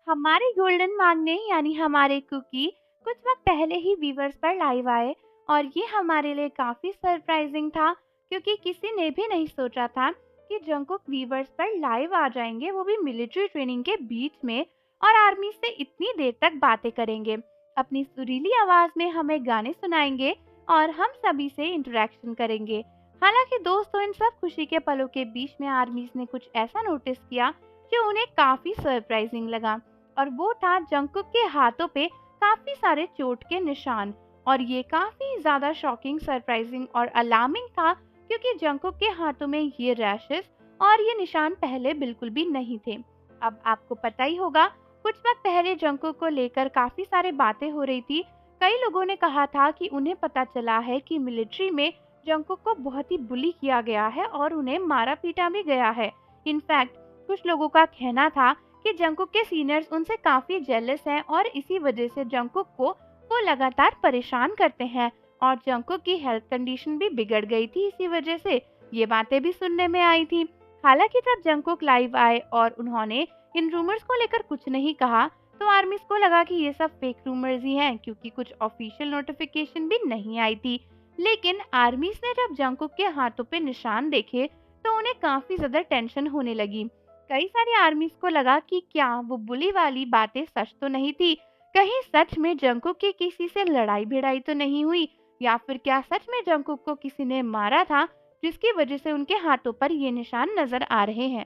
हमारे गोल्डन मांगने यानी हमारे कुकी कुछ वक्त पहले ही वीवर्स पर लाइव आए और ये हमारे लिए काफी सरप्राइजिंग था क्योंकि किसी ने भी नहीं सोचा था कि जंकुक वीवर्स पर लाइव आ जाएंगे, वो भी मिलिट्री ट्रेनिंग के बीच में, और आर्मी से इतनी देर तक बातें करेंगे, अपनी सुरीली आवाज में हमें गाने सुनाएंगे और हम सभी से इंटरेक्शन करेंगे। हालांकि दोस्तों, इन सब खुशी के पलों के बीच में आर्मीज ने कुछ ऐसा नोटिस किया जो उन्हें काफी सरप्राइजिंग लगा, और वो था जंकुक के हाथों पे काफी सारे चोट के निशान। और ये काफी ज्यादा शॉकिंग, सरप्राइजिंग और अलार्मिंग था क्योंकि जंकुक के हाथों में ये रैशेस और ये निशान पहले बिल्कुल भी नहीं थे। अब आपको पता ही होगा, कुछ वक्त पहले जंकुक को लेकर काफी सारे बातें हो रही थी। कई लोगों ने कहा था कि उन्हें पता चला है कि मिलिट्री में जंकुक को बहुत ही बुली किया गया है और उन्हें मारा पीटा भी गया है। इनफैक्ट कुछ लोगों का कहना था कि जंकुक के सीनियर्स उनसे काफी जेलस हैं और इसी वजह से जंकुक को वो लगातार परेशान करते हैं, और जंकुक की हेल्थ कंडीशन भी बिगड़ गई थी इसी वजह से। ये बातें भी सुनने में आई थी। हालांकि जब जंकुक लाइव आए और उन्होंने इन रूमर्स को लेकर कुछ नहीं कहा, तो आर्मीज को लगा कि ये सब फेक रूमर्स ही हैं क्योंकि कुछ ऑफिशियल नोटिफिकेशन भी नहीं आई थी। लेकिन आर्मीज ने जब जंकुक के हाथों पे निशान देखे तो उन्हें काफी ज्यादा टेंशन होने लगी। कई सारी आर्मीज को लगा कि क्या वो बुली वाली बातें सच तो नहीं थी, कहीं सच में जंकुक की किसी से लड़ाई भिड़ाई तो नहीं हुई, या फिर क्या सच में जंकुक को किसी ने मारा था जिसकी वजह से उनके हाथों पर ये निशान नजर आ रहे हैं।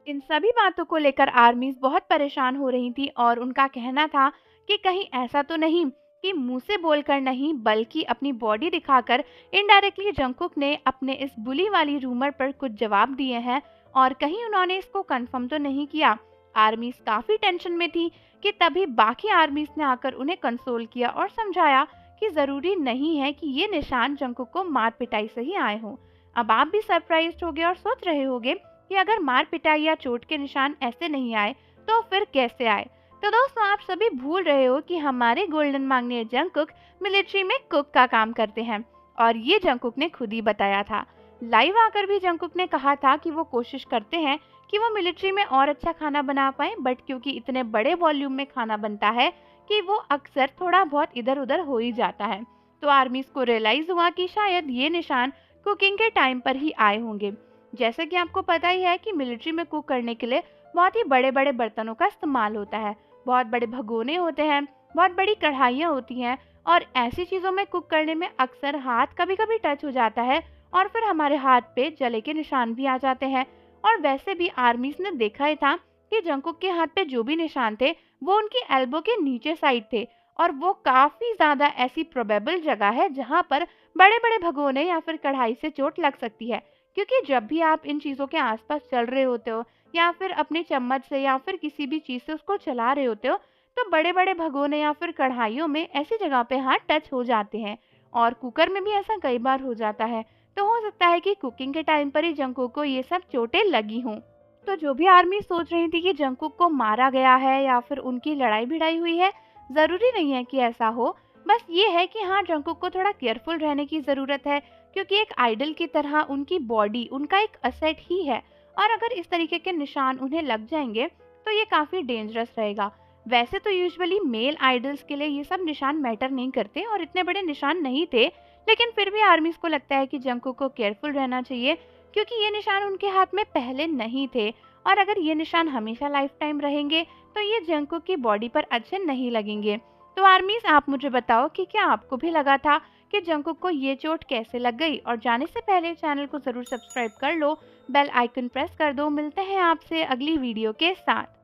इन सभी बातों को लेकर आर्मीज बहुत परेशान हो रही थी और उनका कहना था कि कहीं ऐसा तो नहीं कि मुंह से बोलकर नहीं बल्कि अपनी बॉडी दिखाकर इनडायरेक्टली जंकुक ने अपने इस बुली वाली रूमर पर कुछ जवाब दिए हैं, और कहीं उन्होंने इसको कंफर्म तो नहीं किया। आर्मीज काफी टेंशन में थी कि तभी बाकी आर्मीज ने आकर उन्हें कंसोल किया और समझाया कि जरूरी नहीं है कि ये निशान जंकुक को मार पिटाई से ही आए हों। अब आप भी सरप्राइज्ड होगे और सोच रहे होगे कि अगर मार पिटाई या चोट के निशान ऐसे नहीं आए तो फिर कैसे आए। तो दोस्तों, आप सभी भूल रहे हो कि हमारे गोल्डन मांगने जंकुक मिलिट्री में कुक का काम करते हैं, और ये जंकुक ने खुद ही बताया था। लाइव आकर भी जंकुक ने कहा था कि वो कोशिश करते हैं कि वो मिलिट्री में और अच्छा खाना बना पाए, बट क्योंकि इतने बड़े वॉल्यूम में खाना बनता है कि वो अक्सर थोड़ा बहुत इधर उधर हो ही जाता है। तो आर्मीज को रियलाइज हुआ कि शायद ये निशान कुकिंग के टाइम पर ही आए होंगे। जैसे कि आपको पता ही है कि मिलिट्री में कुक करने के लिए बहुत ही बड़े बड़े बर्तनों का इस्तेमाल होता है, बहुत बड़े भगोने होते हैं, बहुत बड़ी कढ़ाइयाँ होती हैं, और ऐसी चीज़ों में कुक करने में अक्सर हाथ कभी कभी टच हो जाता है और फिर हमारे हाथ पे जले के निशान भी आ जाते हैं। और वैसे भी आर्मीज ने देखा ही था कि जंकुक के हाथ पे जो भी निशान थे वो उनकी एल्बो के नीचे साइड थे, और वो काफी ज्यादा ऐसी प्रोबेबल जगह है जहाँ पर बड़े बड़े भगोने या फिर कढ़ाई से चोट लग सकती है। क्योंकि जब भी आप इन चीजों के आसपास चल रहे होते हो या फिर अपने चम्मच से या फिर किसी भी चीज से उसको चला रहे होते हो, तो बड़े बड़े भगोने या फिर कढ़ाइयों में ऐसी जगह पे हाथ टच हो जाते हैं, और कुकर में भी ऐसा कई बार हो जाता है। तो हो सकता है कि कुकिंग के टाइम पर ही जंकुक को ये सब चोटें लगी हों। तो जो भी आर्मी सोच रही थी कि जंकुक को मारा गया है या फिर उनकी लड़ाई भिड़ाई हुई है, जरूरी नहीं है कि ऐसा हो। बस ये है कि हाँ, जंकुक को थोड़ा केयरफुल रहने की जरूरत है क्योंकि एक आइडल की तरह उनकी बॉडी उनका एक असेट ही है, और अगर इस तरीके के निशान उन्हें लग जाएंगे तो ये काफी डेंजरस रहेगा। वैसे तो यूजुअली मेल आइडल्स के लिए ये सब निशान मैटर नहीं करते और इतने बड़े निशान नहीं थे, लेकिन फिर भी आर्मीज को लगता है कि जंकुक को केयरफुल रहना चाहिए क्योंकि ये निशान उनके हाथ में पहले नहीं थे, और अगर ये निशान हमेशा लाइफ टाइम रहेंगे तो ये जंकुक की बॉडी पर अच्छे नहीं लगेंगे। तो आर्मीज, आप मुझे बताओ कि क्या आपको भी लगा था कि जंकुक को ये चोट कैसे लग गई? और जाने से पहले चैनल को जरूर सब्सक्राइब कर लो, बेल आइकन प्रेस कर दो। मिलते हैं आपसे अगली वीडियो के साथ।